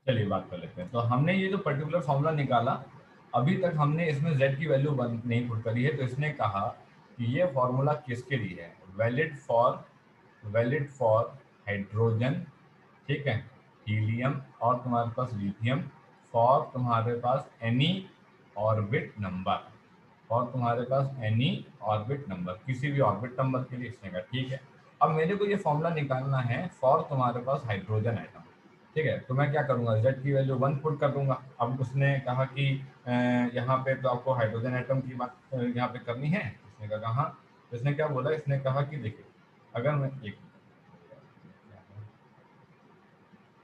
चलिए बात कर लेते हैं। तो हमने ये जो पर्टिकुलर फॉर्मूला निकाला, अभी तक हमने इसमें z की वैल्यू नहीं पुट करी है, तो इसने कहा कि ये फॉर्मूला किसके लिए है, वैलिड फॉर हाइड्रोजन, ठीक है, हीलियम और तुम्हारे पास लिथियम, फॉर तुम्हारे पास एनी ऑर्बिट नंबर, और तुम्हारे पास एनी ऑर्बिट नंबर, किसी भी ऑर्बिट नंबर के लिए इसने कहा ठीक है। अब मेरे को ये फॉर्मूला निकालना है फॉर तुम्हारे पास हाइड्रोजन एटम, ठीक है। तो मैं क्या करूंगा, z की वैल्यू 1 पुट कर दूंगा। अब उसने कहा कि यहाँ पे तो आपको हाइड्रोजन एटम की बात यहाँ पे करनी है, इसने कहा हाँ। तो इसने क्या बोला, इसने कहा कि देखिए, अगर मैं एक,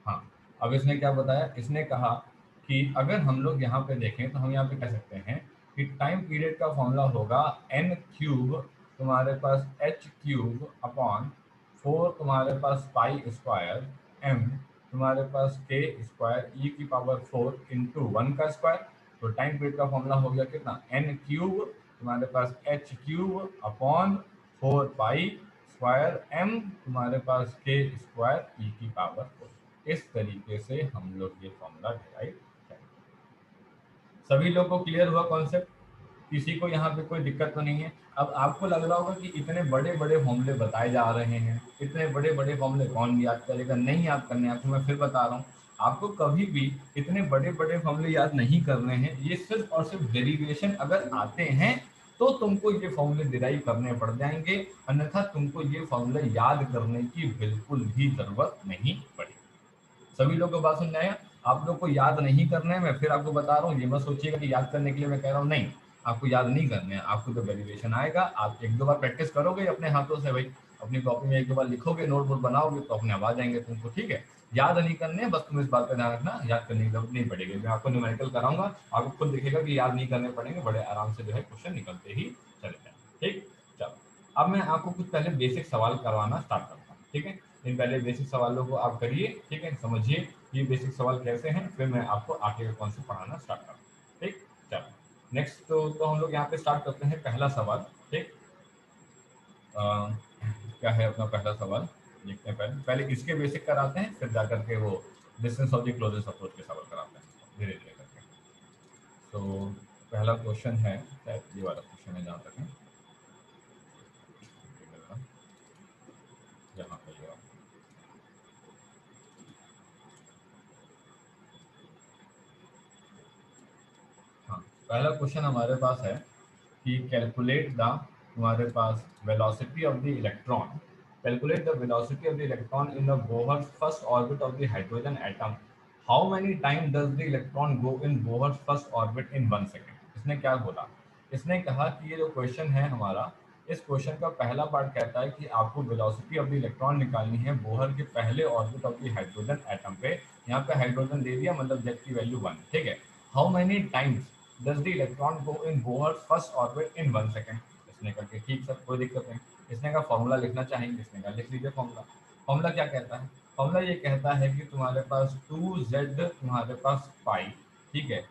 हाँ, अब इसने क्या बताया, इसने कहा कि अगर हम लोग यहाँ पे देखें तो हम यहाँ पे कह सकते हैं कि टाइम पीरियड का फॉर्मूला होगा एन क्यूब तुम्हारे पास एच क्यूब अपॉन 4 तुम्हारे पास पाई स्क्वायर एम तुम्हारे पास के स्क्वायर ई की पावर 4 इंटू 1 का स्क्वायर। तो टाइम पीरियड का फॉर्मूला हो गया कितना, एन क्यूब तुम्हारे पास H cube upon 4 pi square M तुम्हारे पास के स्क्वायर ई की पावर 4। इस तरीके से हम लोग ये फॉर्मूला डिराइव करेंगे। सभी लोग को क्लियर हुआ कॉन्सेप्ट, किसी को यहाँ पे कोई दिक्कत तो नहीं है। अब आपको लग रहा होगा कि इतने बड़े बड़े फॉर्मूले बताए जा रहे हैं, इतने बड़े बड़े फॉर्मूले कौन याद करेगा, नहीं याद करने, आपको मैं फिर बता रहा हूँ, आपको कभी भी इतने बड़े बड़े फॉर्मूले याद नहीं करने हैं। ये सिर्फ और सिर्फ डेरिवेशन अगर आते हैं तो तुमको ये फॉर्मूले डिराइव करने पड़ जाएंगे, अन्यथा तुमको ये फॉर्मूले याद करने की बिल्कुल भी जरूरत नहीं पड़ेगी। सभी लोग को बात समझ आया। आप लोग को याद नहीं करना है, मैं फिर आपको बता रहा हूँ, ये मत सोचिएगा कि याद करने के लिए मैं कह रहा हूँ, नहीं, आपको याद नहीं करना है। आपको जो डेरिवेशन आएगा आप एक दो बार प्रैक्टिस करोगे अपने हाथों से, भाई अपनी कॉपी में एक दो बार लिखोगे, नोटबुक बनाओगे तो अपने आ जाएंगे तुमको, ठीक है। याद नहीं करने हैं, बस तुम इस बात का ध्यान रखना, याद करने की जरूरत नहीं पड़ेगी। मैं आपको न्यूमेरिकल कराऊंगा, आपको खुद दिखेगा कि याद नहीं करने पड़ेंगे, बड़े आराम से जो है क्वेश्चन निकलते ही चले जाए, ठीक। चलो, अब मैं आपको कुछ पहले बेसिक सवाल करवाना स्टार्ट करता हूँ, ठीक है। इन पहले बेसिक सवालों को आप करिए, ठीक है, समझिए ये बेसिक सवाल कैसे हैं, फिर मैं आपको आगे का कॉन्सेप्ट पढ़ाना स्टार्ट करूँ, ठीक। चलो, नेक्स्ट तो हम लोग यहाँ पे स्टार्ट करते हैं पहला सवाल, ठीक। क्या है अपना पहला सवाल, देखते हैं। पहले पहले इसके बेसिक कराते हैं, फिर जाकर के वो distance of the closest approach के सवाल कराते हैं धीरे धीरे करके। तो पहला क्वेश्चन है, शायद ये वाला क्वेश्चन है जहाँ तक है, यहाँ पे ये वाला। हाँ, पहला क्वेश्चन हमारे पास है कि कैलकुलेट द तुम्हारे पास velocity of the electron, calculate the velocity of the electron in the Bohr first orbit of the hydrogen atom, how many time does the electron go in Bohr first orbit in 1 second. इसने क्या बोला, इसने कहा कि ये जो question है हमारा, इस क्वेश्चन का पहला पार्ट कहता है कि आपको वेलोसिटी ऑफ द इलेक्ट्रॉन निकालनी है बोहर के पहले orbit of the hydrogen atom पे। यहाँ पे हाइड्रोजन दे दिया, मतलब जेड की वैल्यू 1, ठीक है। How many times does the electron go in Bohr's first orbit in 1 second। इसने कहा कि ठीक सर, कोई दिक्कत नहीं। इसने कहा फॉर्मूला लिखना चाहेंगे, इसने कहा लिख लीजिए फॉर्मूला। फॉर्मूला क्या कहता है, फॉर्मूला ये कहता है कि तुम्हारे पास 2z तुम्हारे पास पाई, ठीक है,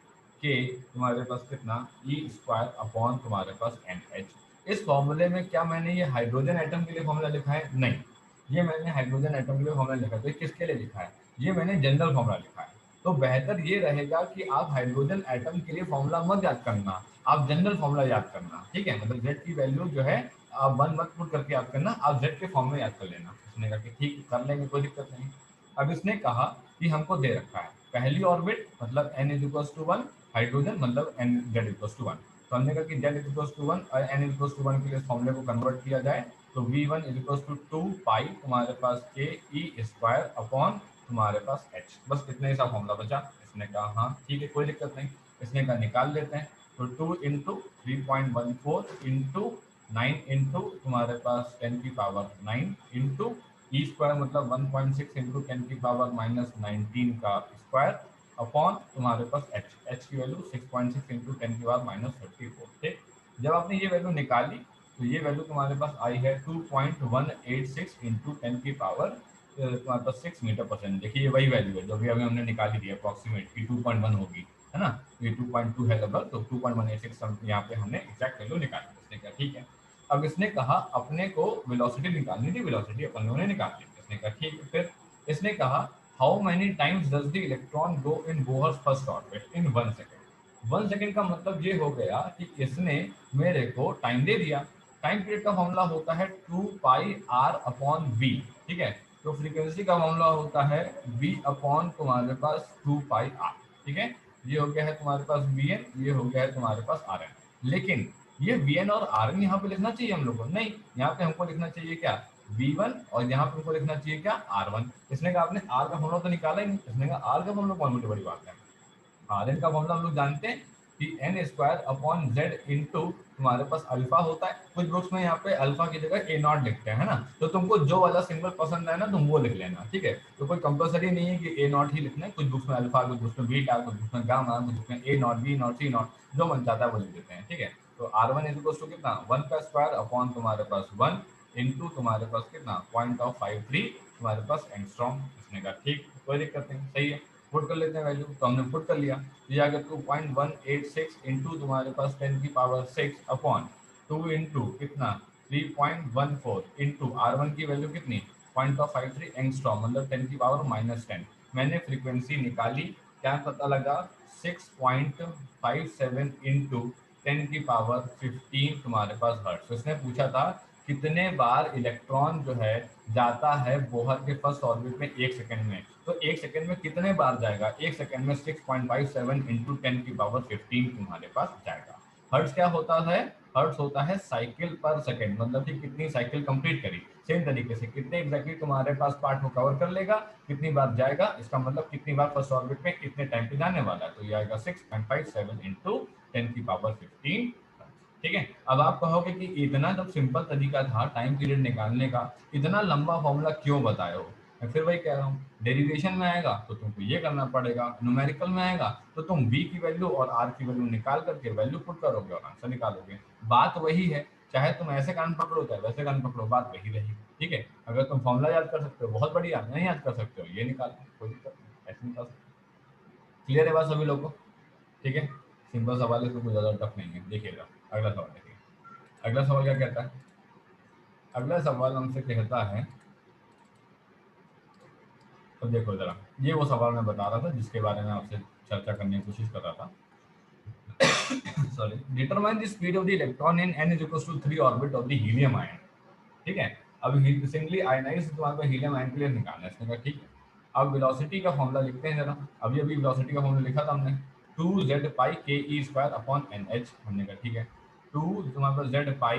के तुम्हारे पास कितना ई स्क्वायर अपॉन तुम्हारे पास एन एच। इस फॉर्मूले में क्या मैंने ये हाइड्रोजन एटम के लिए फॉर्मूला लिखा है, नहीं, ये मैंने हाइड्रोजन एटम के लिए फॉर्मूला लिखा है। तो ये किसके लिए लिखा है, ये मैंने जनरल फॉर्मूला लिखा है। तो बेहतर ये रहेगा कि आप हाइड्रोजन एटम के लिए फॉर्मूला मत याद करना, आप जनरल फॉर्मूला याद करना, ठीक है। मतलब जेड की वैल्यू जो है आप 1 मत पुट करके याद करना, आप जेड के फॉर्म में याद कर लेना। उसने कहा कि ठीक कर लेंगे, कोई दिक्कत नहीं। अब इसने कहा कि हमको दे रखा है पहली ऑर्बिट मतलब n is equal to 1, hydrogen मतलब n जेड इक्वल टू 1। तो हमने कहा कि जेड इक्वल टू 1 और n इक्वल टू 1 के लिए फॉर्मूले को कन्वर्ट किया जाए, तो v1 इज इक्वल टू 2 पाई तुम्हारे पास के ई स्क्वायर अपॉन तुम्हारे पास h। बस इतने सा फॉर्मूला बचा। इसने कहा हाँ ठीक है, कोई दिक्कत नहीं। इसने कहा निकाल लेते हैं। तो 2 इंटू 3.14 इंटू 9 इंटू तुम्हारे पास 10 की पावर 9 इंटू ई स्क्वायर मतलब 1.6 इंटू 10 की पावर माइनस 19 का स्क्वायर अपॉन तुम्हारे पास एच, एच की वैल्यू 6.6 इंटू 10 की पावर माइनस 34, ठीक। जब आपने ये वैल्यू निकाली तो ये वैल्यू तुम्हारे पास आई है 2.186 इंटू 10 की पावर तुम्हारे पास 6 मीटर पर सेकंड। देखिए ये वही वैल्यू है जो अभी अभी हमने निकाली थी, अप्रॉक्सीमेट की 2.1 होगी, है ना। ये 2.2 है लगभग, तो 2.186 यहाँ पे हमने एग्जैक्ट वैल्यू निकाली। इसने कहा ठीक है। अब इसने कहा अपने को वेलोसिटी निकालनी थी, वेलोसिटी अपन लोगों ने निकाल ली। इसने कहा ठीक है। फिर इसने कहा how many times does the electron go in Bohr's first orbit in 1 second. 1 second का मतलब ये हो गया कि इसने मेरे को टाइम दे दिया। टाइम पीरियड का फॉर्मूला होता है 2πr/v। ठीक है, तो फ्रीक्वेंसी का फॉर्मूला होता है v अपॉन तुम्हारे पास 2πr। ठीक है, ये हो गया है तुम्हारे पास vn, ये हो गया है तुम्हारे पास rn। लेकिन ये vn और rn यहाँ पे लिखना चाहिए हम लोग को नहीं, यहाँ पे हमको लिखना चाहिए क्या, v1, और यहाँ पे हमको लिखना चाहिए क्या, r1। इसने कहा आपने r का फॉर्मूला तो निकाला ही नहीं, इसने कहा r का फॉर्मूला कौन बड़ी बड़ी बात है। rn का फॉर्मूला हम लोग जानते हैं कि N square upon Z into तुम्हारे पास अल्फा होता है। कुछ बुक्स में यहाँ पे अल्फा की जगह ए नॉट लिखते हैं, है ना, तो तुमको जो वाला सिंबल पसंद है ना तुम वो लिख लेना। ठीक है, तो कोई कंपलसरी नहीं है कि ए नॉट ही लिखना है। कुछ बुक्स में अल्फा, कुछ बुक्स में बीटा, कुछ बुक्स में गामा, कुछ बुक्स में A not, B not, C not, जो मन चाहता है वो लिख देते हैं। ठीक है, तो आर वन इज कितना, 1 का स्क्वायर अपॉन तुम्हारे पास 1 इंटू तुम्हारे पास कितना 0.53 तुम्हारे पास एंगस्ट्रॉम। इसने कहा ठीक, कोई दिक्कत नहीं, सही है, पुट कर लेते हैं वैल्यू। तो हमने पुट कर लिया, ये आ गया 2.186 इंटू तुम्हारे पास 10⁻6 अपॉन 2 इंटू कितना 3.14 इंटू R1 की वैल्यू कितनी 0.53 एंगस्ट्रॉम, मतलब 10⁻−10। मैंने फ्रीक्वेंसी निकाली, क्या पता लगा 6.57 इंटू 10⁻15 तुम्हारे पास हर्ट्ज। इसने पूछा था कितने बार इलेक्ट्रॉन जो है जाता है बोहर के फर्स्ट ऑर्बिट में 1 सेकंड में, तो 1 सेकंड में कितने बार जाएगा, 1 सेकंड में 6.57 इंटू 10⁻15 तुम्हारे पास जाएगा। हर्ट्ज क्या होता है, हर्ट्ज होता है साइकिल पर सेकंड, मतलब कि कितनी साइकिल कंप्लीट करी। सेम तरीके से कितने एग्जैक्टली तुम्हारे पास पार्ट को कवर कर लेगा, कितनी बार जाएगा, इसका मतलब कितनी बार फर्स्ट ऑर्बिट में कितने टाइम पे जाने वाला है, तो ये आएगा 6.57 इंटू 10⁻15। ठीक है, अब आप कहोगे कि इतना जब सिंपल तरीका था टाइम पीरियड निकालने का, इतना लंबा फॉर्मूला क्यों बताए हो। मैं फिर वही कह रहा हूँ, डेरिवेशन में आएगा तो तुमको ये करना पड़ेगा, न्यूमेरिकल में आएगा तो तुम v की वैल्यू और r की वैल्यू निकाल करके वैल्यू पुट करोगे और आंसर निकालोगे। बात वही है, चाहे तुम ऐसे कान पकड़ो चाहे वैसे कान पकड़ो, बात वही रहेगी। ठीक है, अगर तुम फॉर्मूला याद कर सकते हो बहुत बढ़िया, नहीं याद कर सकते हो ये निकाल, कोई दिक्कत नहीं, ऐसे निकाल सकते हो। क्लियर है बात सभी लोगों को। ठीक है, सिंपल सवाल है तो कुछ ज़्यादा टफ नहीं है। देखिएगा अगला सवाल, देखिए अगला सवाल क्या कहता है। अगला सवाल हमसे कहता है, तो देखो जरा, ये वो सवाल मैं बता रहा था जिसके बारे में आपसे चर्चा करने की कोशिश कर रहा था। Sorry, determine the speed of the electron in n is equal to 3 orbit of the helium ion. ठीक है, अब सिंगली आयनाइज्ड तुम्हारे को हीलियम आयन के लिए निकालना है। इसने कहा ठीक है, अब वेलोसिटी का फॉर्मूला लिखते हैं जरा। अभी अभी वेलोसिटी का फॉर्मूला लिखा था हमने 2z पाई के ई स्क्वायर अपॉन एन एच। हमने कहा ठीक है, 2 तुम्हारे पास z पाई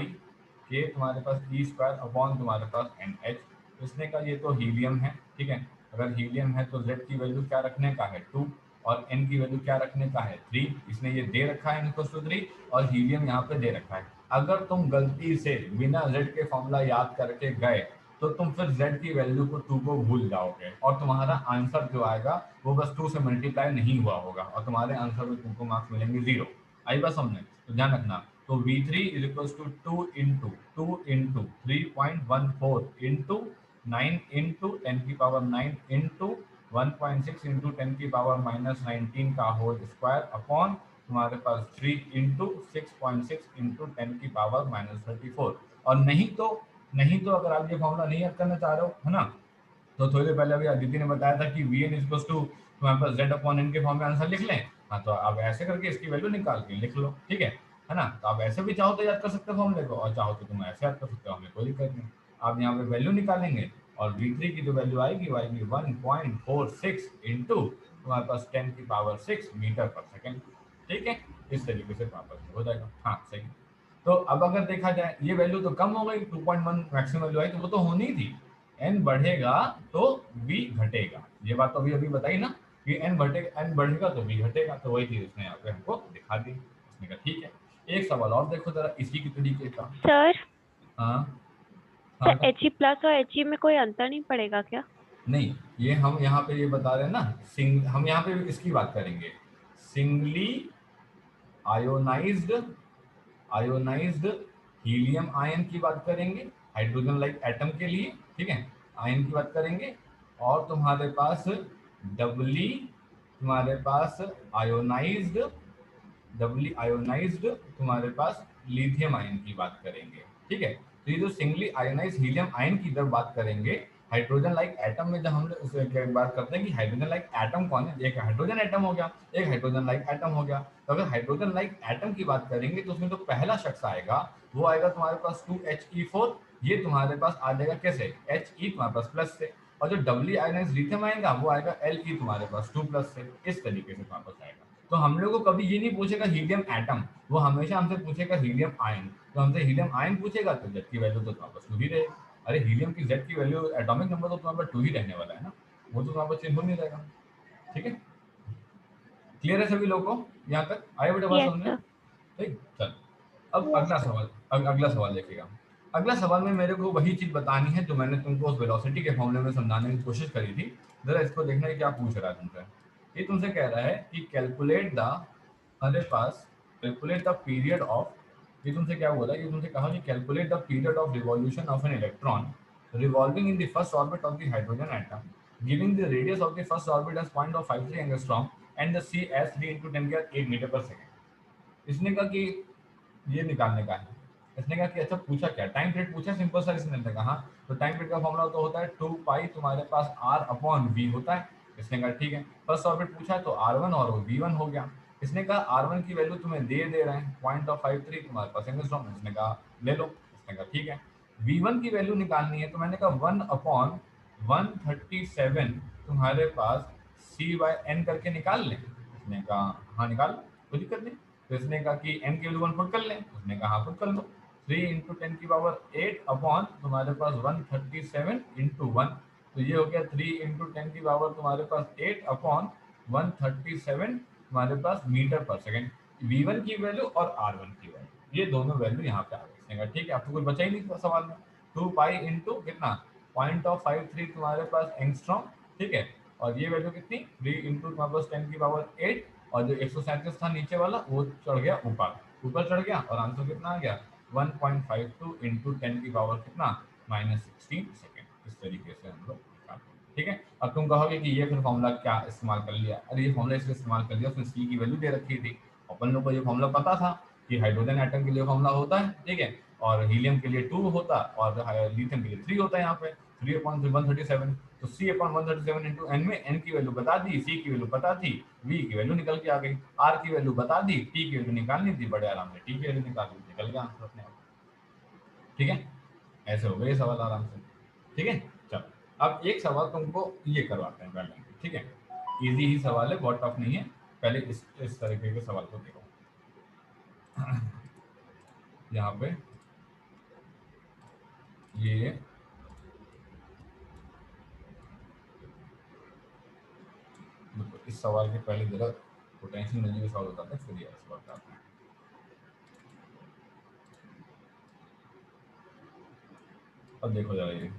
के तुम्हारे पास ई स्क्वायर अपॉन तुम्हारे पास एन एच। इसने कहा ये तो हीलियम है। ठीक है, अगर हीलियम है तो z की वैल्यू क्या रखने का है 2, और n की वैल्यू क्या रखने का है 3। इसने ये दे रखा है n 3 और हीलियम यहाँ पे दे रखा है। अगर तुम गलती से बिना z के फॉर्मूला याद करके गए तो तुम फिर z की वैल्यू को 2 को भूल जाओगे और तुम्हारा आंसर जो आएगा वो बस 2 से मल्टीप्लाई नहीं हुआ होगा और तुम्हारे आंसर में तुमको मार्क्स मिलेंगे 0। आई बात समझ में, तो ध्यान रखना। तो v3 is equal to 2 into 3.14 into 9 into 10⁻9 into 1.6 into 10⁻−19 का होल स्क्वायर अपॉन तुम्हारे पास 3 इंटू 6.6 इंटू 10⁻−34। और नहीं तो अगर आप ये फॉर्मूला नहीं याद करना चाह रहे हो, है ना, तो थोड़ी देर पहले अभी अदिति ने बताया था कि वी एन इज टू तुम्हारे पास जेड अपॉन एन के फॉर्म में आंसर लिख लें। हाँ, तो आप ऐसे करके इसकी वैल्यू निकाल के लिख लो। ठीक है ना, तो आप ऐसे भी चाहो तो याद कर सकते हो फॉर्मूले को, और चाहो तो तुम ऐसे याद कर सकते हो, हमें कोई दिक्कत नहीं। आप यहाँ पे वैल्यू निकालेंगे और v3 की जो वैल्यू आएगी वो आएगी 1.46 इंटू तुम्हारे पास 10⁻6 मीटर पर सेकेंड। ठीक है, इस तरीके से वापस हो जाएगा। हाँ सही। तो अब अगर देखा जाए ये वैल्यू तो कम हो गई, 2.1 मैक्सिमम वैल्यू आई तो वो तो होनी ही थी। n बढ़ेगा तो v घटेगा, ये बात तो अभी अभी बताई ना कि n बढ़ेगा तो v घटेगा, तो वही चीज इसने यहाँ पे हमको दिखा दी। इसने कहा ठीक है, एक सवाल और देखो जरा इसी की तरीके का। सर, हाँ तो हाँ, He प्लस और He में कोई अंतर नहीं पड़ेगा क्या? नहीं, ये हम यहाँ पे ये बता रहे हैं ना, हम यहाँ पे इसकी बात करेंगे, singly ionised ionised helium ion की बात करेंगे, हाइड्रोजन लाइक एटम के लिए। ठीक है, आयन की बात करेंगे। और तुम्हारे पास डबली तुम्हारे पास आयोनाइज्ड डबली आयोनाइज्ड तुम्हारे पास लिथियम आयन की बात करेंगे। ठीक है, तो ये जो सिंगली आयोनाइज हीलियम आयन की जब बात करेंगे हाइड्रोजन लाइक एटम में जब हम लोग उसे बात करते हैं कि हाइड्रोजन लाइक एटम कौन है, एक हाइड्रोजन एटम हो गया, एक हाइड्रोजन लाइक एटम हो गया। तो अगर हाइड्रोजन लाइक एटम की बात करेंगे तो उसमें जो पहला शख्स आएगा वो आएगा तुम्हारे पास 2He4, ये तुम्हारे पास आ जाएगा कैसे, He तुम्हारे पास प्लस से, और जो डबली आयनाइज लिथियम आएगा वो आएगा Le तुम्हारे पास 2 प्लस से, इस तरीके से तुम्हारे पास आएगा। तो हम लोग को कभी ये नहीं पूछेगा हीलियम एटम, वो हमेशा हमसे पूछेगा हीलियम आयन। तो हमसे हीलियम आयन पूछेगा तो जेड की वैल्यू तो तुम्हारे पास 2 ही रहेगी। अरे हीलियम की जेड की वैल्यू एटॉमिक नंबर तो तुम्हारे पास 2 ही रहने वाला है ना, वो तो तुम्हारे पास चेंज हो नहीं रहेगा। ठीक है, क्लियर है सभी लोगों को, यहाँ तक आए बेटा बात यस समझ में? सर। ठीक, चल अब अगला सवाल, अगला सवाल देखिएगा। अगला सवाल में मेरे को वही चीज बतानी है जो मैंने तुमको उस वेलोसिटी के फॉर्मूले में समझाने की कोशिश करी थी। जरा इसको देखना है क्या पूछ रहा है तुमसे। ये तुमसे कह रहा है कि कैलकुलेट द, हमारे पास कैलकुलेट द पीरियड ऑफ, ये तुमसे क्या बोला, ये तुमसे कहा कि calculate the period of revolution of an electron revolving in the first orbit of the hydrogen atom, giving the radius of the first orbit as 0.53 angstrom and the c as 3 into 10 के 8 metre पर second. इसने कहा कि ये निकालने का है। इसने कहा कि अच्छा पूछा क्या, टाइम पीरियड पूछा, सिंपल सा इसने कहा। तो टाइम पीरियड का फॉर्मूला तो होता है 2 पाई तुम्हारे पास r अपॉन v होता है। इसने कहा ठीक है, फर्स्ट ऑर्बिट पूछा तो r1 और v1 हो गया। इसने कहा r1 की वैल्यू तुम्हें दे रहे हैं 0.53 तुम्हारे पास एंगस्ट्रॉम, इसने कहा ले लो। इसने कहा ठीक है, v1 की वैल्यू निकालनी है तो मैंने कहा 1 अपॉन 137 तुम्हारे पास c बाय n करके निकाल लें। इसने कहा हाँ निकाल, कोई दिक्कत नहीं। तो इसने कहा कि n की वैल्यू 1 पुट कर लें, उसने कहा हाँ पुट कर लो। 3 इंटू 10 की पावर 8 अपॉन तुम्हारे पास 137 इंटू 1, तो ये हो गया 3 इंटू 10 की पावर तुम्हारे पास 8 अपॉन 137 तुम्हारे पास मीटर पर सेकेंड। v1 की वैल्यू और r1 की वैल्यू, ये दोनों वैल्यू यहाँ पे आ गई। इसने कहा ठीक है, आपको कुछ बचा ही नहीं था सवाल में। 2 पाई इंटू कितना 0.53 तुम्हारे पास एंगस्ट्रॉम, ठीक है, और ये वैल्यू कितनी 3 इंटू तुम्हारे पास 10 की पावर 8, और जो 137 था नीचे वाला वो चढ़ गया ऊपर, ऊपर चढ़ गया, और आंसर कितना आ गया 1.52 इंटू 10 की पावर कितना -16 सेकेंड। इस तरीके से हम लोग निकालते हैं। ठीक है, अब तुम कहोगे कि ये फिर फॉर्मूला क्या इस्तेमाल कर लिया, अरे ये फॉर्मूला इसलिए इस्तेमाल कर लिया उसमें सी की वैल्यू दे रखी थी, अपन लोग को ये फॉर्मूला पता था कि हाइड्रोजन एटम के लिए फॉर्मूला होता है, ठीक है, और हीलियम के लिए 2 होता और लिथियम के लिए 3 होता है। यहाँ पे 3 अपॉन 137, तो c अपॉन 137 इंटू एन में n की वैल्यू बता दी, c की वैल्यू पता थी, v की वैल्यू निकल के आ गई, r की वैल्यू बता दी, t की वैल्यू निकालनी थी, बड़े आराम से t की वैल्यू निकाल दी, निकल गया आंसर अपने आप। ठीक है, ऐसे हो गए सवाल आराम से। ठीक है, चलो अब एक सवाल तुमको ये करवाते हैं पहले। ठीक है, इजी ही सवाल है, बहुत टफ नहीं है। पहले इस तरीके के सवाल को देखो। यहाँ पे ये इस सवाल के पहले जरा पोटेंशियल एनर्जी का सवाल बताते हैं, फिर ये सवाल बताते हैं। अब देखो जरा, ये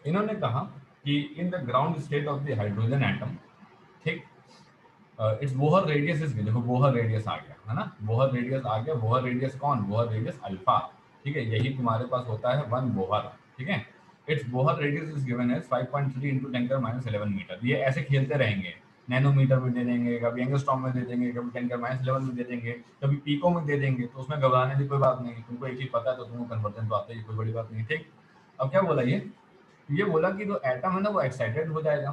इन्होंने कहा कि in the ground state of the hydrogen atom, ठीक, इट्स बोहर रेडियस इज, देखो बोहर रेडियस आ गया है ना, बोहर रेडियस आ गया। बोहर रेडियस कौन, बोहर रेडियस अल्फा, ठीक है, यही तुम्हारे पास होता है 1 बोहर। ठीक है, it's Bohr radius is given as 5.3 into 10⁻11 metre. ये ऐसे खेलते रहेंगे, नैनोमीटर में दे देंगे, कभी एंगस्ट्रॉम में दे देंगे, कभी 10⁻11 में दे देंगे, कभी पीको में दे देंगे, तो उसमें घबराने की कोई बात नहीं। तुमको एक चीज पता है तो तुमको कन्वर्जन तो आता है, कोई बड़ी बात नहीं। ठीक, अब क्या बोला ये बोला कि जो एटम है ना वो एक्साइटेड हो जाएगा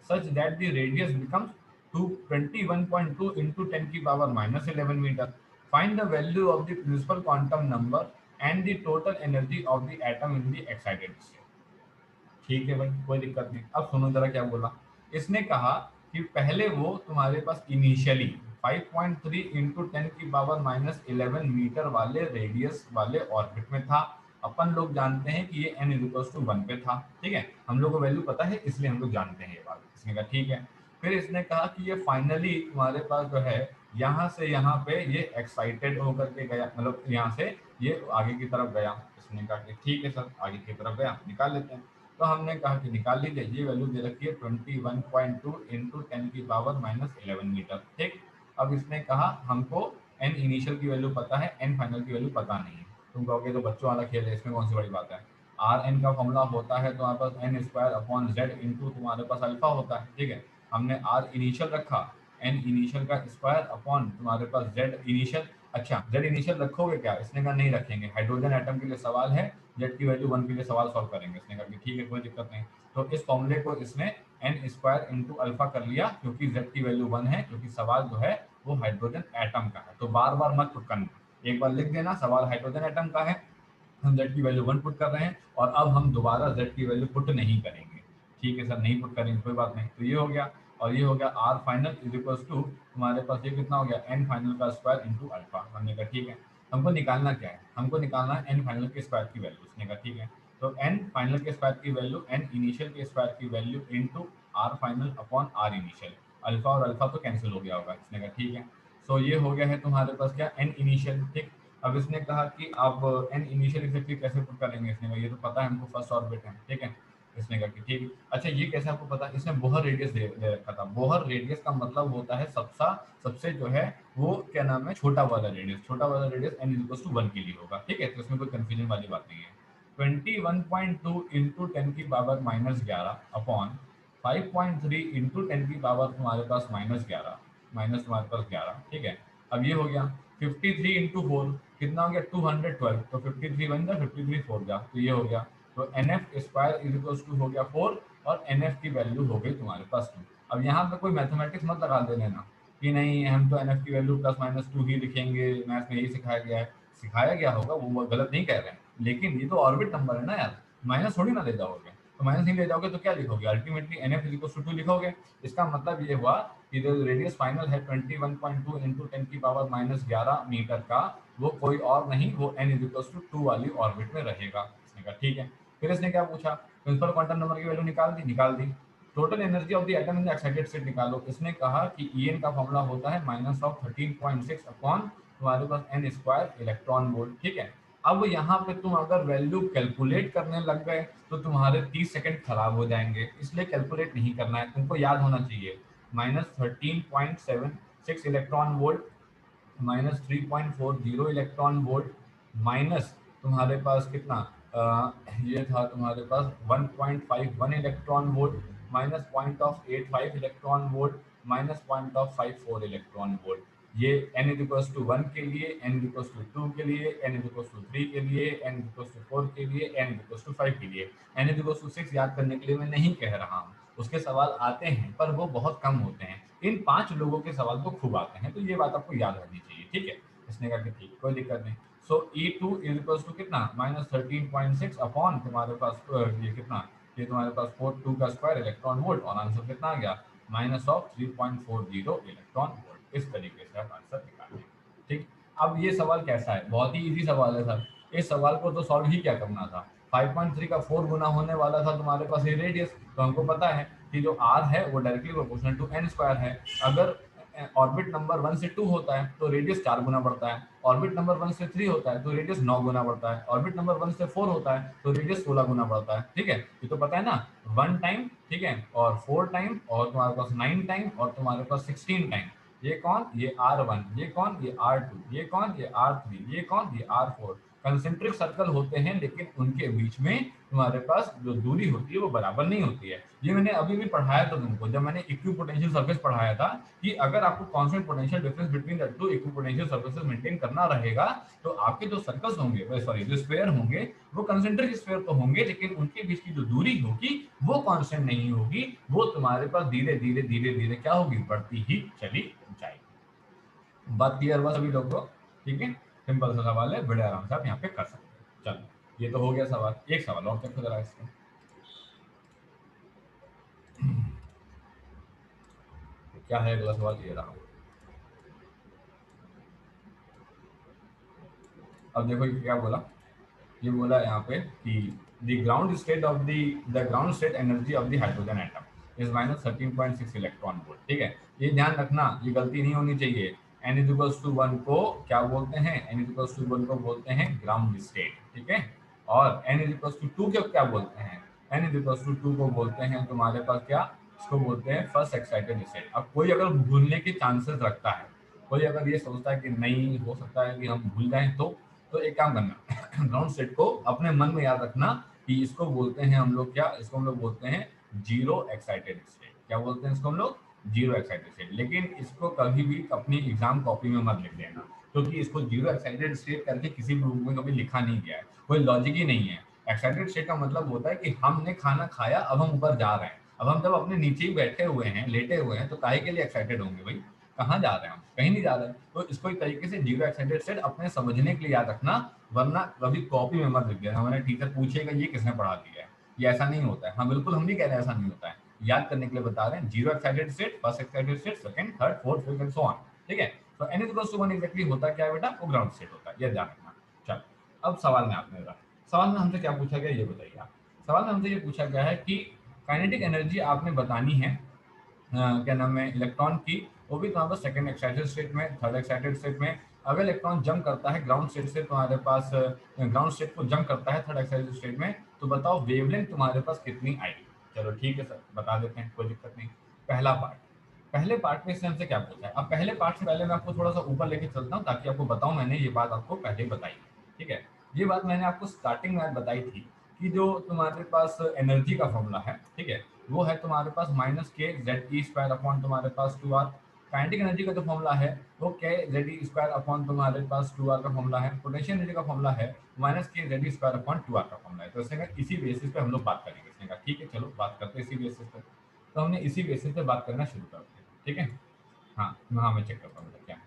such that the radius becomes 21.2 into 10 की power -11 metre. Find the value of the principal quantum number and the total energy of the atom in the excited state. ठीक है भाई, कोई दिक्कत नहीं। अब सुनो जरा क्या बोला। इसने कहा कि पहले वो तुम्हारे पास इनिशियली 5.3 इंटू 10 की पावर -11 मीटर वाले रेडियस वाले ऑर्बिट में था। अपन लोग जानते हैं कि ये n इक्वल्स टू 1 पे था। ठीक है, हम लोग को वैल्यू पता है इसलिए हम लोग जानते हैं ये बात। इसने कहा ठीक है, फिर इसने कहा कि ये फाइनली तुम्हारे पास जो है यहाँ से यहाँ पे ये एक्साइटेड होकर के गया, मतलब यहाँ से ये आगे की तरफ गया। इसने कहा कि ठीक है सर, आगे की तरफ गया, निकाल लेते हैं। तो हमने कहा कि निकाल लीजिए, ये वैल्यू दे रखी है 21.2 इंटू 10 की पावर -11 मीटर। ठीक, अब इसने कहा हमको n इनिशियल की वैल्यू पता है, n फाइनल की वैल्यू पता नहीं है। तुम कहोगे तो बच्चों वाला खेल है, इसमें कौन सी बड़ी बात है। आर एन का फॉर्मूला होता है तुम्हारे पास n square upon Z into तुम्हारे पास अल्फा होता है। ठीक है, हमने आर इनिशियल रखा, n इनिशियल का स्क्वायर अपॉन तुम्हारे पास जेड इनिशियल। अच्छा जेड इनिशियल रखोगे क्या, इसने कहा नहीं रखेंगे, हाइड्रोजन एटम के लिए सवाल है, जेड की वैल्यू 1 के लिए सवाल सॉल्व करेंगे। इसने कहा कि ठीक है कोई दिक्कत नहीं। तो इस फॉर्मूले को इसने एन स्क्वायर इंटू अल्फा कर लिया क्योंकि जेड की वैल्यू 1 है, क्योंकि सवाल जो है वो हाइड्रोजन एटम का है। तो बार बार मत पुट करना, एक बार लिख देना सवाल हाइड्रोजन एटम का है, हम जेड की वैल्यू 1 पुट कर रहे हैं और अब हम दोबारा जेड की वैल्यू पुट नहीं करेंगे। ठीक है सर, नहीं पुट करेंगे कोई बात नहीं। तो ये हो गया, और ये हो गया R final is equals to तुम्हारे पास ये कितना हो गया एन फाइनल का स्क्वायर इंटू अल्फा। हमने कहा ठीक है, हमको निकालना क्या है, हमको निकालना है एन फाइनल के स्क्वायर की वैल्यू। उसने कहा ठीक है, तो एन फाइनल के स्क्वायर की वैल्यू एन इनिशियल के स्क्वायर की value into R final upon R initial. Alpha और अल्फा तो कैंसिल हो गया होगा। इसने कहा ठीक है, सो ये हो गया है तुम्हारे पास क्या एन इनिशियल। ठीक, अब इसने कहा कि आप एन इनिशियल एग्जैक्टली कैसे पुट करेंगे। इसने कहा ये तो पता है हमको फर्स्ट ऑर्बिट है। ठीक है, इसने कहा कि ठीक, अच्छा ये कैसे आपको पता। इसने बोहर रेडियस दे रखा था। बोहर रेडियस का मतलब होता है सबसे जो है वो क्या नाम है छोटा वाला रेडियस। छोटा वाला रेडियस एन इक्वल्स टू 1 के लिए होगा। ठीक है, तो इसमें कोई कंफ्यूजन वाली बात नहीं है। 21.2 इंटू 10 की पावर -11 अपॉन 5.3 इंटू 10 की पावर तुम्हारे पास -11 माइनस तुम्हारे पास 11। ठीक है, अब ये हो गया 53 इंटू 4 कितना हो गया 212। तो 53 बन गया, 53 4 गया, तो ये हो गया। तो N F square is equals to हो गया 4 और एन एफ की वैल्यू हो गई तुम्हारे पास 2। अब यहाँ पे कोई मैथमेटिक्स मत लगा दे लेना कि नहीं हम तो एन एफ की वैल्यू +-2 ही लिखेंगे, मैथ्स में यही सिखाया गया है। सिखाया गया होगा, वो गलत नहीं कह रहे हैं, लेकिन ये तो ऑर्बिट नंबर है ना यार, माइनस थोड़ी ना ले जाओगे। तो माइनस नहीं ले जाओगे तो क्या लिखोगे, ultimately N F is equals to 2 लिखोगे। इसका मतलब ये हुआ कि जो रेडियस फाइनल है 21.2 इंटू 10 की पावर -11 मीटर का, वो कोई और नहीं, वो n इज इक्वल्स टू 2 वाली ऑर्बिट में रहेगा। इसने कहा ठीक है। फिर इसने क्या पूछा, प्रिंसिपल क्वांटम नंबर की वैल्यू निकाल दी। Total energy of the atom in the excited state निकालो। इसने कहा कि En का फॉर्मूला होता है -13.6 अपॉन तुम्हारे पास n स्क्वायर इलेक्ट्रॉन वोल्ट। ठीक है, अब यहाँ पे तुम अगर वैल्यू कैलकुलेट करने लग गए तो तुम्हारे 30 सेकंड खराब हो जाएंगे, इसलिए कैलकुलेट नहीं करना है, तुमको याद होना चाहिए -13.76 electron volt, -3.40 electron volt, minus तुम्हारे पास कितना ये था तुम्हारे पास 1.51 electron volt, -0.85 electron volt, -0.54 electron volt. ये n इक्वल्स टू 1 के लिए, n इक्वल्स टू 2 के लिए, n इक्वल्स टू 3 के लिए, n इक्वल्स टू 4 के लिए, n इक्वल्स टू 5 के लिए। n इक्वल्स टू 6 याद करने के लिए मैं नहीं कह रहा हूँ, उसके सवाल आते हैं पर वो बहुत कम होते हैं। इन 5 लोगों के सवाल तो खूब आते हैं, तो ये बात आपको याद रहनी चाहिए। ठीक है, इसने कहा कि ठीक कोई दिक्कत नहीं। सो E2 इज इक्वल्स टू कितना -13.6 अपॉन तुम्हारे पास ये कितना, ये तुम्हारे पास 4 का स्क्वायर इलेक्ट्रॉन वोल्ट, और आंसर कितना आ गया -3.40 इलेक्ट्रॉन वोल्ट। इस तरीके से आप आंसर निकालें। ठीक, अब ये सवाल कैसा है, बहुत ही इजी सवाल है सर। इस सवाल को तो सॉल्व ही क्या करना था, 5.3 का 4 गुना होने वाला था तुम्हारे पास ये रेडियस। तो हमको पता है कि जो r है वो directly proportional to n square है। अगर ऑर्बिट नंबर 1 से 2 होता है तो रेडियस 4 गुना बढ़ता है, ऑर्बिट नंबर 1 से 3 होता है तो रेडियस 9 गुना बढ़ता है, ऑर्बिट नंबर 1 से 4 होता है तो रेडियस 16 गुना बढ़ता है। ठीक है, ये तो पता है ना, 1 टाइम, ठीक है, और 4 टाइम, और तुम्हारे पास 9 टाइम, और तुम्हारे पास 16 टाइम। ये कौन, ये R1, ये कौन, ये R2, ये कौन, ये R3, ये कौन, ये R4। कंसेंट्रिक सर्कल होते हैं, लेकिन उनके बीच में तुम्हारे पास जो दूरी होती है वो बराबर नहीं होती है। ये मैंने अभी भी पढ़ाया था तुमको, जब मैंने इक्विपोटेंशियल सरफेस पढ़ाया था, कि अगर आपको constant potential difference between the two equipotential surfaces maintain करना रहेगा, तो आपके जो सर्कल्स होंगे, सॉरी जो स्फीयर होंगे, वो कंसेंट्रिक स्फीयर तो होंगे, लेकिन उनके बीच की जो दूरी होगी वो कांस्टेंट नहीं होगी, वो तुम्हारे पास धीरे धीरे धीरे धीरे क्या होगी, बढ़ती ही चली जाएगी। बात क्लियर हुआ सभी लोग को? ठीक है, सिंपल सा सवाल है, बड़े आराम से आप यहाँ पे कर सकते हैं। चलो ये तो हो गया सवाल। एक सवाल और चेक जरा इसका। क्या है अगला सवाल, ये रहा। अब देखो ये क्या बोला, ये बोला यहाँ पे कि the ground state energy of the hydrogen atom is -13.6 electron volt. ठीक है, ये ध्यान रखना, ये गलती नहीं होनी चाहिए। n इक्वल्स टू 1 को क्या बोलते हैं, n इक्वल्स टू 1 को बोलते हैं ग्राउंड स्टेट। ठीक है, और n इक्वल्स टू 2 को क्या बोलते हैं, n इक्वल्स टू 2 को बोलते हैं तुम्हारे पास क्या, इसको बोलते हैं फर्स्ट एक्साइटेड स्टेट। अब कोई अगर भूलने के चांसेस रखता है, कोई अगर ये सोचता है कि नहीं हो सकता है कि हम भूल जाएं, तो एक काम करना, ग्राउंड स्टेट को अपने मन में याद रखना कि इसको बोलते हैं हम लोग क्या, इसको हम लोग बोलते हैं जीरो एक्साइटेड स्टेट। क्या बोलते हैं इसको हम लोग, जीरो एक्साइटेड स्टेट। लेकिन इसको कभी भी अपनी एग्जाम कॉपी में मत लिख देना, क्योंकि इसको जीरो एक्साइटेड स्टेट करके किसी भी बुक में कभी लिखा नहीं गया है, कोई लॉजिक ही नहीं है। एक्साइटेड स्टेट का मतलब होता है कि हमने खाना खाया, अब हम ऊपर जा रहे हैं। अब हम जब अपने नीचे ही बैठे हुए हैं, लेटे हुए हैं, तो काहे के लिए एक्साइटेड होंगे भाई? कहाँ जा रहे हैं हम? कहीं नहीं जा रहे हैं। तो इसको एक तरीके से जीरो एक्साइटेड स्टेट अपने समझने के लिए याद रखना, वरना कभी कॉपी में मत लिख देना, हमारे टीचर पूछेगा ये किसने पढ़ा दिया है। ये ऐसा नहीं होता है। हाँ बिल्कुल, हम नहीं कह रहे हैं ऐसा नहीं होता है, याद करने के लिए बता रहे हैं। Zero excited state, first excited state, second, third, fourth, fifth and so on. ठीक है, तो n इक्वल्स टू 1 एग्जैक्टली होता क्या है बेटा? वो ग्राउंड स्टेट होता है, ये ध्यान रखना। चलो, अब सवाल में आपने रहा, सवाल में हमसे क्या पूछा गया ये बताइए आप। सवाल में हमसे ये पूछा गया है कि काइनेटिक एनर्जी आपने बतानी है, क्या नाम है, इलेक्ट्रॉन की, वो भी तुम्हारे पास सेकंड एक्साइटेड स्टेट में, थर्ड एक्साइटेड स्टेट में। अगर इलेक्ट्रॉन जंप करता है ग्राउंड स्टेट से तुम्हारे पास, ग्राउंड स्टेट को जंप करता है थर्ड एक्साइटेड स्टेट में, तो बताओ वेवलेंथ तुम्हारे पास कितनी आएगी? चलो ठीक है सर, बता देते हैं, कोई दिक्कत नहीं। पहला पार्ट, पहले पार्ट में इसने हमसे क्या पूछा है। अब पहले पार्ट से पहले मैं आपको थोड़ा सा ऊपर लेके चलता हूँ ताकि आपको बताऊं, मैंने ये बात आपको पहले ही बताई है। ठीक है, ये बात मैंने आपको स्टार्टिंग में बताई थी कि जो तुम्हारे पास एनर्जी का फॉर्मूला है, ठीक है, वो है तुम्हारे पास minus K Z E square upon तुम्हारे पास टू आर। काइनेटिक एनर्जी का जो फॉर्मूला है वो के जेड ई स्क्वायर अपॉन तुम्हारे पास टू आर का फॉर्मूला है। पोटेंशियल एनर्जी का फॉर्मूला है minus K Z E square upon two R का फॉर्मूला है। तो इसने कहा इसी बेसिस पे हम लोग बात करेंगे। इसने कहा ठीक है चलो बात करते हैं इसी बेसिस पे। तो हमने इसी बेसिस पे बात करना शुरू कर दिया। ठीक है, हाँ मैं चेक करता हूँ क्या है।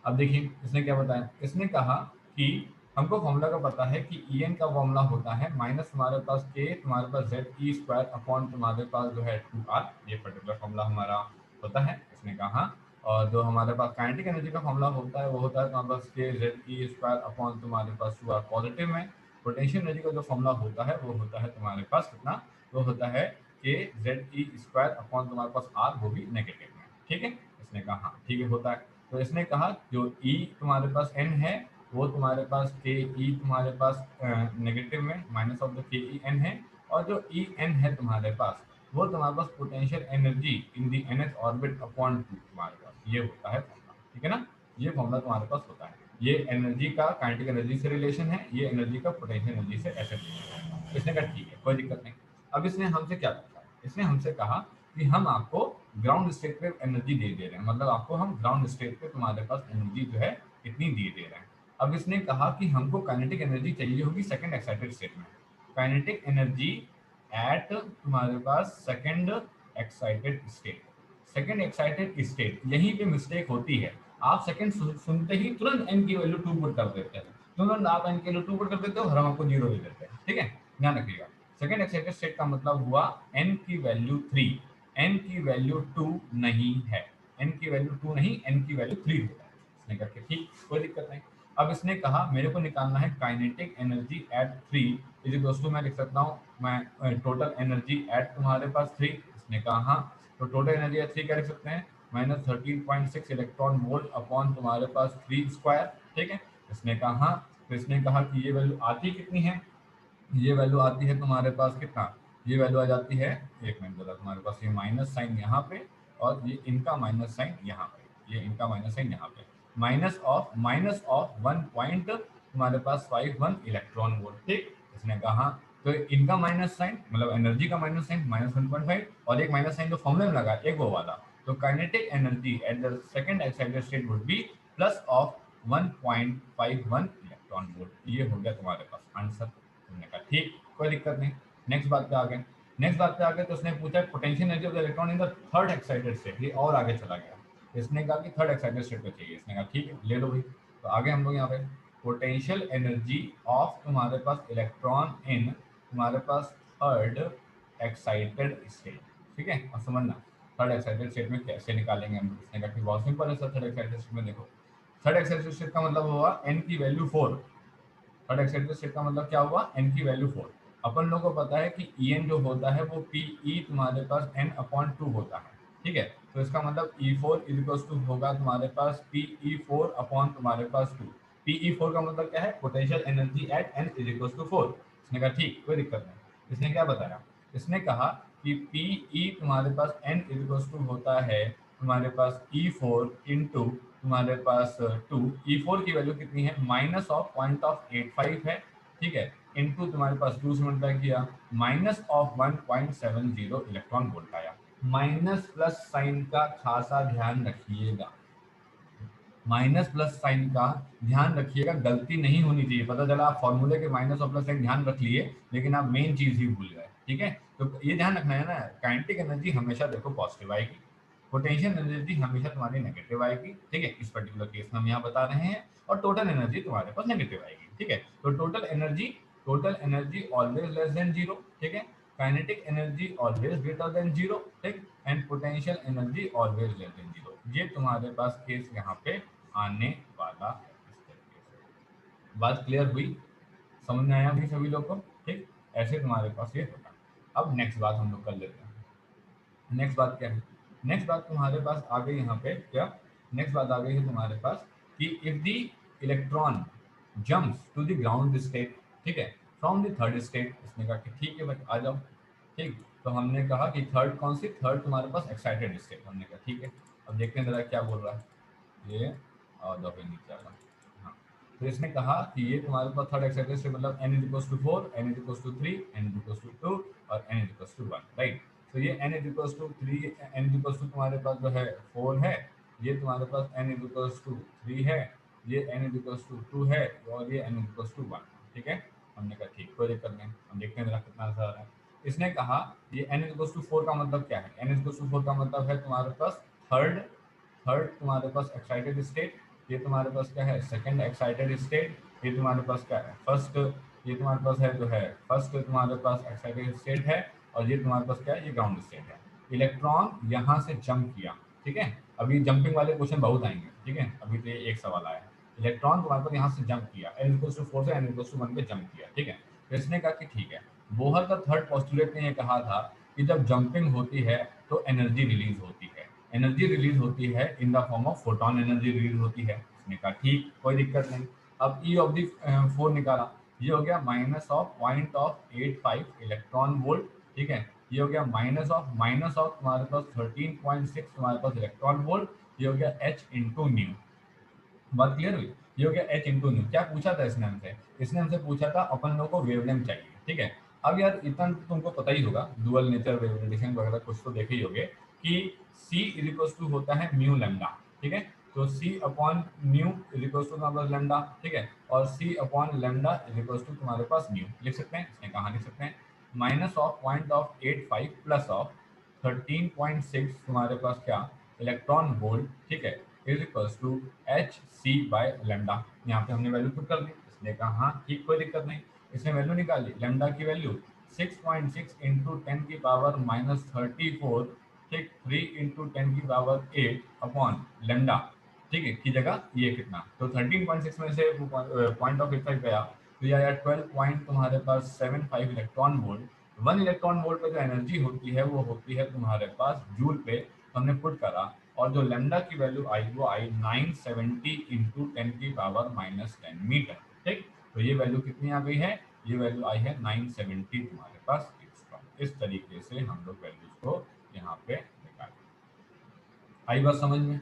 अब देखिए इसने क्या बताया, इसने कहा कि हमको फॉर्मूला का पता है कि ई एन का फॉर्मूला होता है माइनस तुम्हारे पास के तुम्हारे पास जेड ई स्क्वायर अपॉन तुम्हारे पास जो है टू आर। ये पर्टिकुलर फॉर्मूला हमारा होता है, इसने कहा। और जो हमारे पास काइनेटिक एनर्जी का फॉर्मूला होता है वो होता है तुम्हारे पास के जेड ई स्क्वायर अपॉन तुम्हारे पास टू आर पॉजिटिव में। पोटेंशियल एनर्जी का जो फॉर्मूला होता है वो होता है तुम्हारे पास कितना, वो होता है के जेड ई स्क्वायर अपॉन तुम्हारे पास आर, वो भी नेगेटिव में। ठीक है, इसने कहा हाँ ठीक है होता है। तो इसने कहा जो ई तुम्हारे पास एन है वो तुम्हारे पास के ई तुम्हारे पास नेगेटिव में माइनस ऑफ द के ई एन है, और जो ई एन है तुम्हारे पास वो तुम्हारे पास potential energy in the nth orbit upon two तुम्हारे पास, ये होता है फॉर्मूला। ठीक है ना, ये फॉर्मूला तुम्हारे पास होता है। ये एनर्जी का काइनेटिक एनर्जी से रिलेशन है, ये एनर्जी का पोटेंशियल एनर्जी से ऐसे रिलेशन है। इसने कहा ठीक है कोई दिक्कत नहीं। अब इसने हमसे क्या पूछा, इसने हमसे कहा कि हम आपको ग्राउंड स्टेट पे एनर्जी दे रहे हैं, मतलब आपको हम ग्राउंड स्टेट पे तुम्हारे पास एनर्जी जो है इतनी दे रहे हैं। अब इसने कहा कि हमको काइनेटिक एनर्जी चाहिए होगी सेकंड एक्साइटेड स्टेट में। काइनेटिक एनर्जी एट तुम्हारे पास second excited state. Second excited state, यहीं पे मिस्टेक होती है। आप सेकंड सुनते ही तुरंत एन की वैल्यू टू पुट कर देते हैं, तुरंत आप एन की वैल्यू टू पुट कर देते हो और हम आपको जीरो दे देते हैं। ठीक है, ध्यान रखिएगा। सेकंड एक्साइटेड स्टेट का मतलब हुआ एन की वैल्यू थ्री, एन की वैल्यू टू नहीं है, एन की वैल्यू टू नहीं, एन की वैल्यू थ्री होता है। इसने करके ठीक, कोई दिक्कत नहीं। अब इसने कहा मेरे को निकालना है kinetic energy at three, is equals to मैं लिख सकता हूँ मैं टोटल एनर्जी एट तुम्हारे पास थ्री। इसने कहा हाँ, तो टोटल एनर्जी एट थ्री क्या लिख सकते हैं, माइनस 13.6 इलेक्ट्रॉन वोल्ट अपॉन तुम्हारे पास थ्री स्क्वायर। ठीक है, इसने कहा हाँ, तो इसने कहा कि ये वैल्यू आती कितनी है, ये वैल्यू आती है तुम्हारे पास कितना, ये वैल्यू आ जाती है, एक मिनट बोला, तुम्हारे पास ये माइनस साइन यहाँ पे और ये इनका माइनस साइन यहाँ पे, ये इनका माइनस साइन यहाँ पे, माइनस ऑफ 1 पॉइंट तुम्हारे पास 51 इलेक्ट्रॉन वोल्ट। ठीक, इसने कहा हाँ, तो इनका माइनस साइन मतलब एनर्जी का माइनस साइन माइनस 1.5, और एक माइनस साइन जो फॉर्मूले में लगा एक वो वाला। तो kinetic energy at the second excited state would be plus of 1.51 electron volt. ये हो गया तुम्हारे पास आंसर। हमने कहा ठीक, कोई दिक्कत नहीं। नेक्स्ट बात पे आ गए, नेक्स्ट बात पे आ गए तो उसने पूछा potential energy of the electron in the third excited state. ये और आगे चला गया, इसने कहा कि थर्ड एक्साइटेड स्टेट पे चाहिए। इसने कहा ठीक है ले लो भाई। तो आगे हम लोग यहाँ पे पोटेंशियल एनर्जी ऑफ तुम्हारे पास इलेक्ट्रॉन इन तुम्हारे पास थर्ड एक्साइटेड स्टेट। ठीक है, और समझना थर्ड एक्साइटेड स्टेट में कैसे निकालेंगे हम। इसने कहा कि बहुत सिंपल है सर, थर्ड एक्साइटेड स्टेट में देखो, थर्ड एक्साइटेड स्टेट का मतलब हुआ एन की value four. Third excited state का मतलब क्या हुआ, एन की वैल्यू फोर। अपन लोग को पता है कि ई एन जो होता है वो पी ई तुम्हारे पास एन अपॉन टू होता है। ठीक है, तो इसका मतलब E four is equal to होगा तुम्हारे पास पी ई फोर अपॉन तुम्हारे पास टू। पी ई फोर का मतलब क्या है, potential energy at N is equal to four. इसने कहा ठीक, कोई दिक्कत नहीं। इसने क्या बताया, इसने कहा कि पी ई तुम्हारे पास एन इज इक्वल टू होता है तुम्हारे पास ई फोर इंटू तुम्हारे पास टू। ई फोर की वैल्यू कितनी है, माइनस ऑफ पॉइंट ऑफ 85 है। ठीक है, इनटू तुम्हारे पास टू से मल्टीप्लाई किया, माइनस ऑफ 1.70 इलेक्ट्रॉन वोल्ट आया। माइनस प्लस साइन का खासा ध्यान रखिएगा, माइनस प्लस साइन का ध्यान रखिएगा, गलती नहीं होनी चाहिए। पता चला आप फॉर्मूले के माइनस और प्लस साइन ध्यान रख लिए लेकिन आप मेन चीज ही भूल गए, ठीक है। तो ये ध्यान रखना है ना, काइनेटिक एनर्जी हमेशा देखो पॉजिटिव आएगी, पोटेंशियल एनर्जी हमेशा तुम्हारी नेगेटिव आएगी, ठीक है। इस पर्टिकुलर केस में हम यहाँ बता रहे हैं, और टोटल एनर्जी तुम्हारे पास नेगेटिव आएगी, ठीक है। तो total energy always less than zero, ठीक है। Kinetic energy always greater than zero, ठीक। And potential energy always less than zero. ये तुम्हारे पास केस यहाँ पे आने वाला है। इस तरीके से बात क्लियर हुई, समझ में आया भी सभी लोग को, ठीक। ऐसे तुम्हारे पास ये होगा। अब नेक्स्ट बात हम लोग कर लेते हैं। नेक्स्ट बात क्या है? नेक्स्ट बात तुम्हारे पास आ गई यहाँ पे क्या? नेक्स्ट बात आ गई है तुम्हारे पास कि if the electron jumps to the ground state, ठीक है, फ्रॉम द थर्ड स्टेट। इसने कहा कि ठीक है भाई आ जाओ, ठीक। तो हमने कहा कि थर्ड कौन सी? थर्ड तुम्हारे पास एक्साइटेड स्टेट। हमने कहा ठीक है, अब देखते हैं जरा क्या बोल रहा है ये, और दफे नीचे आ रहा। हाँ, तो इसने कहा कि ये तुम्हारे पास थर्ड एक्साइटेड स्टेट मतलब n is equals to 4, n is equals to 3, n is equals to 2 और n is equals to 1, right. तो ये n is equals to 3, n is equals to तुम्हारे पास जो है 4 है, ये तुम्हारे पास n इज इक्वल्स टू 3 है, ये n इज इक्वल्स टू 2 है, और ये n इज इक्वल्स टू 1, ठीक है। हमने कहा ठीक, कोई दिक्कत नहीं। हम देखते हैं जरा कितना आंसर आ रहा है। इसने कहा ये n इज इक्वल्स टू 4 का मतलब क्या है? n इज इक्वल्स टू 4 का मतलब है तुम्हारे पास थर्ड थर्ड तुम्हारे पास एक्साइटेड स्टेट, ये तुम्हारे पास क्या है? सेकंड एक्साइटेड स्टेट, ये तुम्हारे पास क्या है? फर्स्ट, ये तुम्हारे पास है जो है फर्स्ट तुम्हारे पास एक्साइटेड स्टेट है, और ये तुम्हारे पास क्या है? ये ग्राउंड स्टेट है। इलेक्ट्रॉन यहाँ से जंप किया, ठीक है। अभी जंपिंग वाले क्वेश्चन बहुत आएंगे, ठीक है। अभी तो ये एक सवाल आया है, इलेक्ट्रॉन तुम्हारे पास यहाँ से जंप किया, n इक्वल्स टू 4 से n इक्वल्स टू 1 पे जंप किया, ठीक है। तो इसने कहा कि ठीक है, बोहर का थर्ड पोस्टुलेट ने ये कहा था कि जब जंपिंग होती है तो एनर्जी रिलीज होती है, एनर्जी रिलीज होती है in the form of photon energy release होती है। इसने कहा ठीक, कोई दिक्कत नहीं। अब ई ऑफ दी 4 निकाला, ये हो गया माइनस ऑफ 0.85 इलेक्ट्रॉन वोल्ट, ठीक है। ये हो गया माइनस ऑफ तुम्हारे पास 13.6 तुम्हारे पास इलेक्ट्रॉन वोल्ट, ये हो गया h इंटू न्यू। बात क्लियर हुई? ये हो गया h इंटू न्यू। क्या पूछा था इसने हमसे? इसने हमसे पूछा था अपन लोगों को वेवलेंथ चाहिए, ठीक है। अब यार इतना तो तुमको पता ही होगा, डुअल नेचर वेवलेंथ वगैरह कुछ तो देखे ही होगे कि c इज इक्वल्स टू होता है म्यू लैम्डा, ठीक है। तो c upon mu is equals to तुम्हारे पास लैम्डा, ठीक है। और c upon lambda is equals to तुम्हारे पास म्यू लिख सकते हैं। इसने कहाँ लिख सकते हैं? माइनस ऑफ 0.85 प्लस ऑफ 13.6 तुम्हारे पास क्या? इलेक्ट्रॉन वोल्ट, ठीक है, is equals to H C by lambda. यहाँ पे हमने वैल्यू पुट कर दी। इसने कहा हाँ ठीक, कोई दिक्कत नहीं। इसने वैल्यू निकाली, लेमडा की वैल्यू 6.6 इंटू 10 की पावर माइनस 34, ठीक, 3 इंटू 10 की पावर 8 अपॉन लेमडा, ठीक है, की जगह ये कितना? तो 13.6 में से पॉइंट ऑफ 85 गया तो ये आया 12 पॉइंट तुम्हारे पास 75 इलेक्ट्रॉन वोल्ट। 1 इलेक्ट्रॉन वोल्ट पे जो एनर्जी होती है वो होती है तुम्हारे पास जूल पे। हमने पुट करा, और जो लेमडा की वैल्यू आई वो आई 970 इंटू 10 की पावर माइनस 10 मीटर, ठीक। तो ये वैल्यू कितनी आ गई है? ये वैल्यू आई है 970 तुम्हारे पास इलेक्ट्रॉन। इस तरीके से हम लोग वैल्यूज को यहाँ पे निकालें। आई बात समझ में?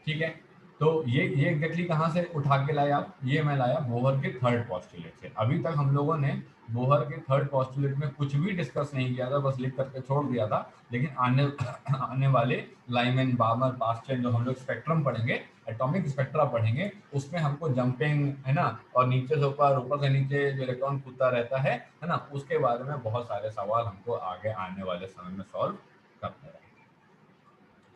ठीक है। तो ये एग्जैक्टली कहाँ से उठा के लाए आप? ये मैं लाया बोहर के थर्ड पोस्टुलेट से। अभी तक हम लोगों ने बोहर के थर्ड पोस्टुलेट में कुछ भी डिस्कस नहीं किया था, बस लिख करके छोड़ दिया था। लेकिन आने वाले लाइमैन, बार्मर, पास्चन जो हम लोग स्पेक्ट्रम पढ़ेंगे, एटॉमिक स्पेक्ट्रा पढ़ेंगे, उसमें हमको जंपिंग है ना, और नीचे से ऊपर, ऊपर से नीचे जो इलेक्ट्रॉन कूदता रहता है ना, उसके बारे में बहुत सारे सवाल हमको आगे आने वाले समय में सॉल्व करने रहेंगे।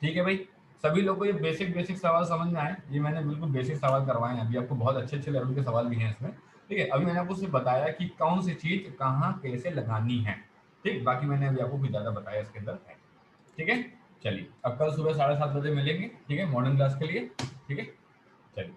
ठीक है भाई, सभी लोग को ये बेसिक बेसिक सवाल समझ में आए? ये मैंने बिल्कुल बेसिक सवाल करवाए हैं, अभी आपको बहुत अच्छे अच्छे लेवल के सवाल भी हैं इसमें, ठीक है। अभी मैंने आपको सिर्फ बताया कि कौन सी चीज कहाँ कैसे लगानी है, ठीक। बाकी मैंने अभी आपको कुछ ज्यादा बताया इसके अंदर है, ठीक है। चलिए, अब कल सुबह 7:30 बजे मिलेंगे, ठीक है, मॉर्निंग क्लास के लिए, ठीक है। चलिए।